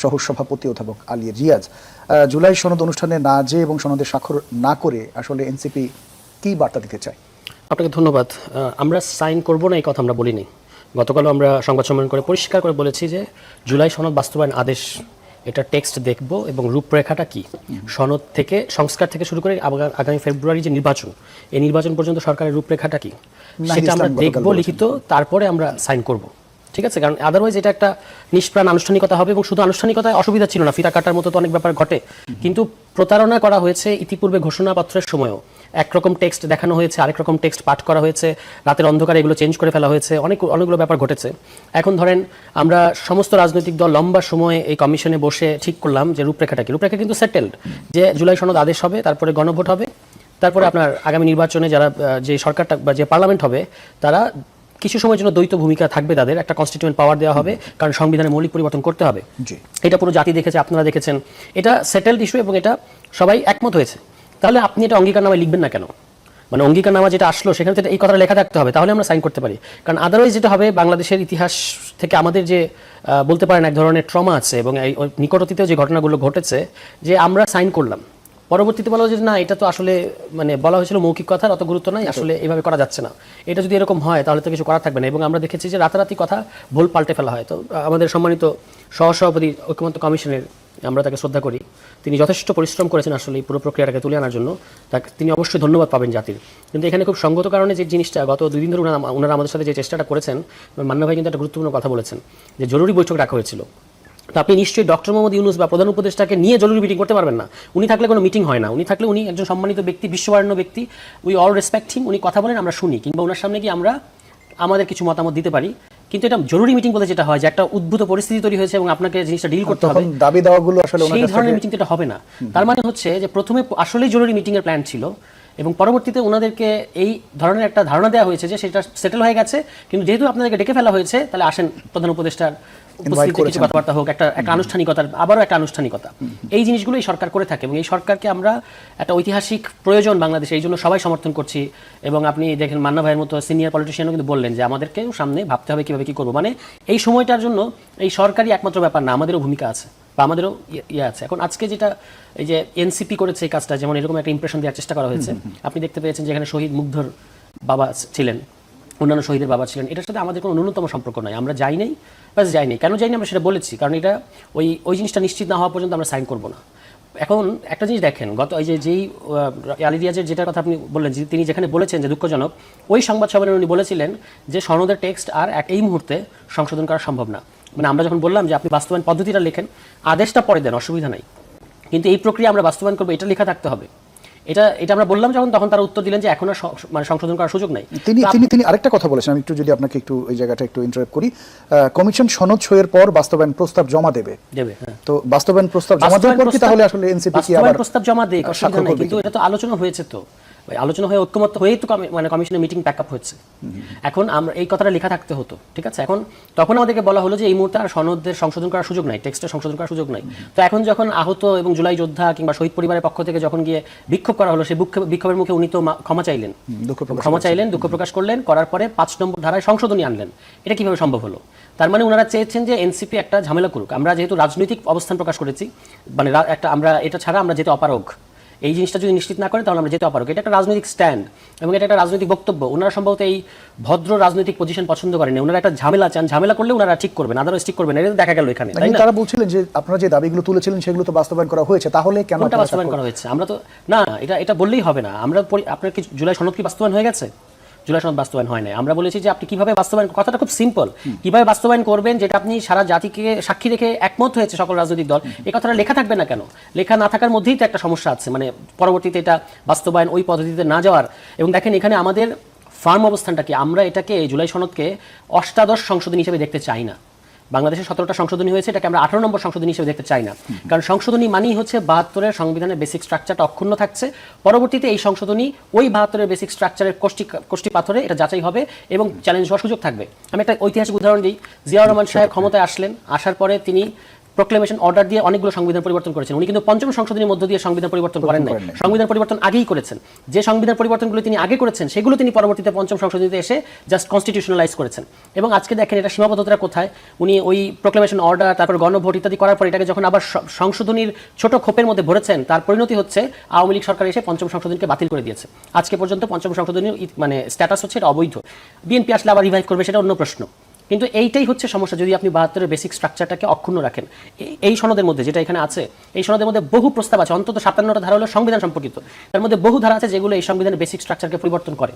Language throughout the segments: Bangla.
সহসভাপতি অধ্যাপক আলী রিয়াজ। জুলাই সনদ অনুষ্ঠানে না যেয়ে এবং সনদে স্বাক্ষর না করে আসলে এনসিপি কি বার্তা দিতে চায়? আপনাকে ধন্যবাদ। আমরা সাইন করব না এই কথা আমরা বলিনি। গতকালও আমরা সংবাদ সম্মেলন করে পরিষ্কার করে বলেছি যে জুলাই সনদ বাস্তবায়ন আদেশ এটা টেক্সট দেখব এবং রূপরেখাটা কি, সনদ থেকে সংস্কার থেকে শুরু করে আগামী ফেব্রুয়ারি যে নির্বাচন, এই নির্বাচন পর্যন্ত সরকারের রূপরেখাটা কি সেটা আমরা দেখব লিখিত, তারপরে আমরা সাইন করব। ঠিক আছে, কারণ আদারওয়াইজ এটা একটা নিষ্প্রাণ আনুষ্ঠানিকতা হবে এবং শুধু আনুষ্ঠানিকতায় অসুবিধা ছিল না, ফিতা কাটার মতো তো অনেক ব্যাপার ঘটে, কিন্তু প্রতারণা করা হয়েছে ইতিপূর্বে ঘোষণাপত্রের সময়ও। একরকম টেক্সট দেখানো হয়েছে, আরেক রকম টেক্সট পাঠ করা হয়েছে, রাতের অন্ধকারে এগুলো চেঞ্জ করে ফেলা হয়েছে, অনেকগুলো ব্যাপার ঘটেছে। এখন ধরেন আমরা সমস্ত রাজনৈতিক দল লম্বা সময় এই কমিশনে বসে ঠিক করলাম যে রূপরেখাটা কি। রূপরেখা কিন্তু সেটেলড, যে জুলাই সনদ আদেশ হবে, তারপরে গণভোট হবে, তারপরে আপনার আগামী নির্বাচনে যারা যে সরকারটা বা যে পার্লামেন্ট হবে তারা কিছু সময়ের জন্য দ্বৈত ভূমিকা থাকবে, তাদের একটা কনস্টিটিউয়েন্ট পাওয়ার দেওয়া হবে, কারণ সংবিধানে মৌলিক পরিবর্তন করতে হবে। এটা পুরো জাতি দেখেছে, আপনারা দেখেছেন, এটা সেটেলড ইস্যু এবং এটা সবাই একমত হয়েছে। তাহলে আপনি এটা অঙ্গীকারনামায় লিখবেন না কেন? মানে অঙ্গীকারনামা যেটা আসলো সেখানে তো এই কথাটা লেখা থাকতে হবে, তাহলে আমরা সাইন করতে পারি। কারণ আদারওয়াইজ যেটা হবে, বাংলাদেশের ইতিহাস থেকে আমাদের যে বলতে পারেন এক ধরনের ট্রমা আছে এবং এই নিকট অতীতেও যে ঘটনাগুলো ঘটেছে, যে আমরা সাইন করলাম, পরবর্তীতে বলা যে না এটা তো আসলে মানে বলা হয়েছিল মৌখিক কথার অত গুরুত্ব নাই, আসলে এইভাবে করা যাচ্ছে না। এটা যদি এরকম হয় তাহলে তো কিছু করা থাকবে না। এবং আমরা দেখেছি যে রাতারাতি কথা ভুল পাল্টে ফেলা হয়। তো আমাদের সম্মানিত সহসভাপতি ঐক্যমত্য কমিশনের, আমরা তাকে শ্রদ্ধা করি, তিনি যথেষ্ট পরিশ্রম করেছেন আসলে এই পুরো প্রক্রিয়াটাকে তুলে আনার জন্য, তাকে তিনি অবশ্যই ধন্যবাদ পাবেন জাতির। কিন্তু এখানে খুব সঙ্গত কারণে যে জিনিসটা গত 2 দিন ধরে ওনারা আমাদের সাথে যে চেষ্টাটা করেছেন, মান্না ভাই কিন্তু একটা গুরুত্বপূর্ণ কথা বলেছেন যে জরুরি বৈঠক রাখা হয়েছিল। তো আপনি নিশ্চয়ই ডক্টর মোহাম্মদ ইউনূস বা প্রধান উপদেষ্টাকে নিয়ে জরুরি মিটিং করতে পারবেন না। উনি থাকলে কোনো মিটিং হয় না। উনি থাকলে উনি একজন সম্মানিত ব্যক্তি, বিশ্ববরেণ্য ব্যক্তি, উই অল রেসপেক্ট হিম, উনি কথা বলেন, আমরা শুনি, কিংবা ওনার সামনে গিয়ে আমরা আমাদের কিছু মতামত দিতে পারি। কিন্তু এটা জরুরি মিটিং বলে যেটা হয় যে একটা উদ্ভূত পরিস্থিতি তৈরি হয়েছে এবং আপনাকে জিনিসটা ডিল করতে হবে, দাবি দাওয়াগুলো আসলে সেই ধরনের মিটিং এটা হবে না। তার মানে হচ্ছে যে প্রথমে আসলেই জরুরি মিটিং এর প্ল্যান ছিল এবং পরবর্তীতে ওনাদেরকে এই ধরনের একটা ধারণা দেওয়া হয়েছে যে সেটা সেটেল হয়ে গেছে, কিন্তু যেহেতু আপনাদেরকে ডেকে ফেলা হয়েছে তাহলে আসেন প্রধান উপদেষ্টার উপস্থিতিতে কিছু কথাবার্তা হোক, একটা আনুষ্ঠানিকতার আবারও একটা আনুষ্ঠানিকতা। এই জিনিসগুলো এই সরকার করে থাকে এবং এই সরকারকে আমরা একটা ঐতিহাসিক প্রয়োজন বাংলাদেশে, এই জন্য সবাই সমর্থন করছি। এবং আপনি দেখেন মান্না ভাইয়ের মতো সিনিয়র পলিটিশিয়ানও কিন্তু বললেন যে আমাদেরকেও সামনে ভাবতে হবে কীভাবে কী করবো। মানে এই সময়টার জন্য এই সরকারই একমাত্র ব্যাপার না, আমাদেরও ভূমিকা আছে বা আমাদেরও ইয়ে আছে। এখন আজকে যেটা এই যে এনসিপি করেছে এই কাজটা, যেমন এরকম একটা ইমপ্রেশন দেওয়ার চেষ্টা করা হয়েছে, আপনি দেখতে পেয়েছেন যে এখানে শহীদ মুগ্ধর বাবা ছিলেন, অন্যান্য শহীদের বাবা ছিলেন, এটার সাথে আমাদের কোনো ন্যূনতম সম্পর্ক নাই। আমরা যাই নাই, বাস যাই নাই। কেন যাই না আমরা সেটা বলেছি, কারণ এটা ওই জিনিসটা নিশ্চিত না হওয়া পর্যন্ত আমরা সাইন করবো না। এখন একটা জিনিস দেখেন, গত এই যেই আলী রিয়াজের যেটার কথা আপনি বললেন, যে তিনি যেখানে বলেছেন যে দুঃখজনক, ওই সংবাদ সম্মেলনে উনি বলেছিলেন যে সনদের টেক্সট আর এই মুহূর্তে সংশোধন করা সম্ভব না। মানে আমরা যখন বললাম যে আপনি বাস্তবায়ন পদ্ধতিটা লেখেন, আদেশটা পরে দেন, অসুবিধা নাই, কিন্তু এই প্রক্রিয়া আমরা বাস্তবায়ন করবো, এটা লেখা থাকতে হবে। এটা আমরা বললাম যখন, তখন তারা উত্তর দিলেন যে এখন আর মানে সংশোধন করার সুযোগ নাই। তিনি আরেকটা কথা বলেছেন, আমি একটু যদি আপনাকে একটু এই জায়গাটা একটু ইন্টারাপ্ট করি। কমিশন সনদ সইয়ের পর বাস্তবায়ন প্রস্তাব জমা দেবে। তো বাস্তবায়ন প্রস্তাব জমা দেওয়ার পর কি তাহলে আসলে এনসিপি কি আবার প্রস্তাব জমা দেয়? কিন্তু এটা তো আলোচনা হয়েছে, তো আলোচনা হয়ে ঐক্যমত্য হয়েই তো মানে কমিশনের মিটিং প্যাক আপ হচ্ছে। এখন আমরা এই কথাটা লেখা থাকতে হতো, ঠিক আছে। এখন তখন আমাদেরকে বলা হলো যে এই মুহূর্তে আর সনদের সংশোধন করার সুযোগ নাই, টেক্সটের সংশোধন করার সুযোগ নাই। তো এখন যখন আহত এবং জুলাই যোদ্ধা কিংবা শহীদ পরিবারের পক্ষ থেকে যখন গিয়ে বিক্ষোভ করা হলো, সেই বিক্ষোভের মুখে উনি তো ক্ষমা চাইলেন, দুঃখ প্রকাশ করলেন, করার পরে 5 নম্বর ধারায় সংশোধনী আনলেন। এটা কিভাবে সম্ভব হলো? তার মানে ওনারা চেয়েছেন যে এনসিপি একটা ঝামেলা করুক। আমরা যেহেতু রাজনৈতিক অবস্থান প্রকাশ করেছি, মানে একটা আমরা এটা ছাড়া আমরা যেতে অপারগ, এই জিনিসটা যদি নিশ্চিত না করে তাহলে আমরা যেতে অপারগ। এটা একটা রাজনৈতিক স্ট্যান্ড এবং এটা একটা রাজনৈতিক বক্তব্য। ওনারা সম্ভবত এই ভদ্র রাজনৈতিক পজিশন পছন্দ করেন, ওনারা একটা ঝামেলা চান, ঝামেলা করলে ওনারা ঠিক করবেন, আদারওয়াইজ ঠিক করবেন। এটা দেখা গেল এখানে, তাই না? তারা বলছিলেন যে আপনারা যে দাবিগুলো তুলেছিলেন সেগুলো তো বাস্তবায়ন করা হয়েছে, তাহলে কেন কোনটা বাস্তবায়ন করা হয়েছে? আমরা তো না, এটা বললেই হবে না। আমরা আপনার কি জুলাই সনদ কি বাস্তবায়ন হয়ে গেছে? জুলাই সনদ বাস্তবায়ন হয় নাই। আমরা বলেছি যে আপনি কিভাবে বাস্তবায়ন, কথাটা খুব সিম্পল, কিভাবে বাস্তবায়ন করবেন, যেটা আপনি সারা জাতিকে সাক্ষী রেখে একমত হয়েছে সকল রাজনৈতিক দল, এই কথাটা লেখা থাকবে না কেন? লেখা না থাকার মধ্যেই তো একটা সমস্যা আছে, মানে পরবর্তীতে এটা বাস্তবায়ন ওই পদ্ধতিতে না যাওয়ার। এবং দেখেন এখানে আমাদের ফার্ম অবস্থানটা কি, আমরা এটাকে জুলাই সনদকে অষ্টাদশ সংশোধনী হিসেবে দেখতে চাই না। বাংলাদেশে 17টা সংশোধনী হয়েছে, এটাকে আমরা 18 নম্বর সংশোধনী হিসেবে দেখতে চাই না। কারণ সংশোধনী মানেই হচ্ছে 72-এর সংবিধানের বেসিক স্ট্রাকচারটা অক্ষুণ্ণ থাকছে। পরবর্তীতে এই সংশোধনী ওই 72-এর বেসিক স্ট্রাকচারের কোষ্টি পাথরে এটা যাচাই হবে এবং চ্যালেঞ্জ হওয়ার সুযোগ থাকবে। আমি একটা ঐতিহাসিক উদাহরণ দিই। জিয়াউর রহমান সাহেব ক্ষমতায় আসলেন, আসার পরে তিনি প্রোক্লেমেশন অর্ডার দিয়ে অনেকগুলো সংবিধান পরিবর্তন করেছেন। উনি কিন্তু পঞ্চম সংশোধনীর মধ্য দিয়ে সংবিধান পরিবর্তন করেন নাই, সংবিধান পরিবর্তন আগেই করেছেন। যে সংবিধান পরিবর্তনগুলো তিনি আগে করেছেন সেগুলো তিনি পরবর্তীতে পঞ্চম সংশোধনীতে এসে জাস্ট কনস্টিটিউশনালাইজ করেছেন। এবং আজকে দেখেন এটা সীমাবদ্ধতা কোথায়, উনি ওই প্রোক্লেমেশন অর্ডার তারপর গণভোট ইত্যাদি করার পর এটাকে যখন আবার সংশোধনীর ছোট খোপের মধ্যে ভরেছেন, তার পরিণতি হচ্ছে আওয়ামী লীগ সরকার এসে পঞ্চম সংশোধনীকে বাতিল করে দিয়েছে। আজকে পর্যন্ত পঞ্চম সংশোধনীর মানে স্ট্যাটাস হচ্ছে এটা অবৈধ। বিএনপি আসলে আবার রিভাইভ করবে সেটা অন্য প্রশ্ন, কিন্তু এইটাই হচ্ছে সমস্যা। যদি আপনি 72-এর বেসিক স্ট্রাকচারটাকে অক্ষুণ্ণ রাখেন, এই সনদের মধ্যে যেটা এখানে আছে, এই সনদের মধ্যে বহু প্রস্তাব আছে, অন্তত 57টা ধারা হলো সংবিধান সম্পর্কিত, তার মধ্যে বহু ধারা আছে যেগুলো এই সংবিধানের বেসিক স্ট্রাকচারকে পরিবর্তন করে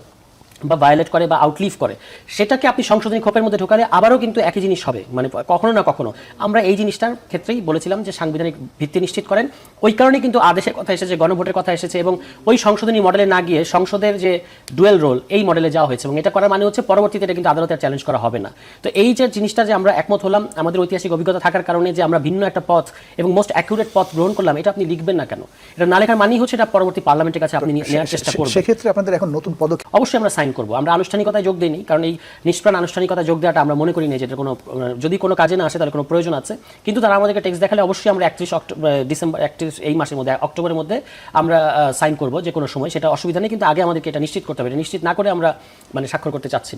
বা ভায়োলেট করে বা আউটলিভ করে। সেটাকে আপনি সংশোধনী খোপের মধ্যে ঢোকালে আবারও কিন্তু একই জিনিস হবে, মানে কখনো না কখনো। আমরা এই জিনিসটার ক্ষেত্রেই বলেছিলাম যে সাংবিধানিক ভিত্তি নিশ্চিত করেন। ওই কারণে কিন্তু আদেশের কথা এসেছে, গণভোটের কথা এসেছে, এবং ওই সংশোধনী মডেলে না গিয়ে সংসদের যে ডুয়েল রোল এই মডেলে যাওয়া হয়েছে। এবং এটা করার মানে হচ্ছে পরবর্তীতে এটা কিন্তু আদালতে চ্যালেঞ্জ করা হবে না। তো এই যে জিনিসটা যে আমরা একমত হলাম আমাদের ঐতিহাসিক অভিজ্ঞতা থাকার কারণে, যে আমরা ভিন্ন একটা পথ এবং মোস্ট অ্যাকুরেট পথ গ্রহণ করলাম, এটা আপনি লিখবেন না কেন? এটা না লেখার মানেই হচ্ছে এটা পরবর্তী পার্লামেন্টের কাছে আপনি নেওয়ার চেষ্টা করবেন। সেক্ষেত্রে আপনাদের এখন নতুন পদক্ষেপ? অবশ্যই আমরা সাইন করবো। আমরা আনুষ্ঠানিকতায় যোগ দিইনি, কারণ এই নিষ্প্রাণ আনুষ্ঠানিকতায় যোগ দেওয়াটা আমরা মনে করি না যে এটা কোনো, যদি কোনো কাজে না আসে তাহলে কোনো প্রয়োজন আছে। কিন্তু তারা আমাদেরকে টেক্সট দেখালে অবশ্যই আমরা 31 এই মাসের মধ্যে, অক্টোবরের মধ্যে আমরা সাইন করবো যে কোনো সময়, সেটা অসুবিধা নেই। কিন্তু আগে আমাদেরকে এটা নিশ্চিত করতে হবে। এটা নিশ্চিত না করে আমরা মানে স্বাক্ষর করতে চাচ্ছি।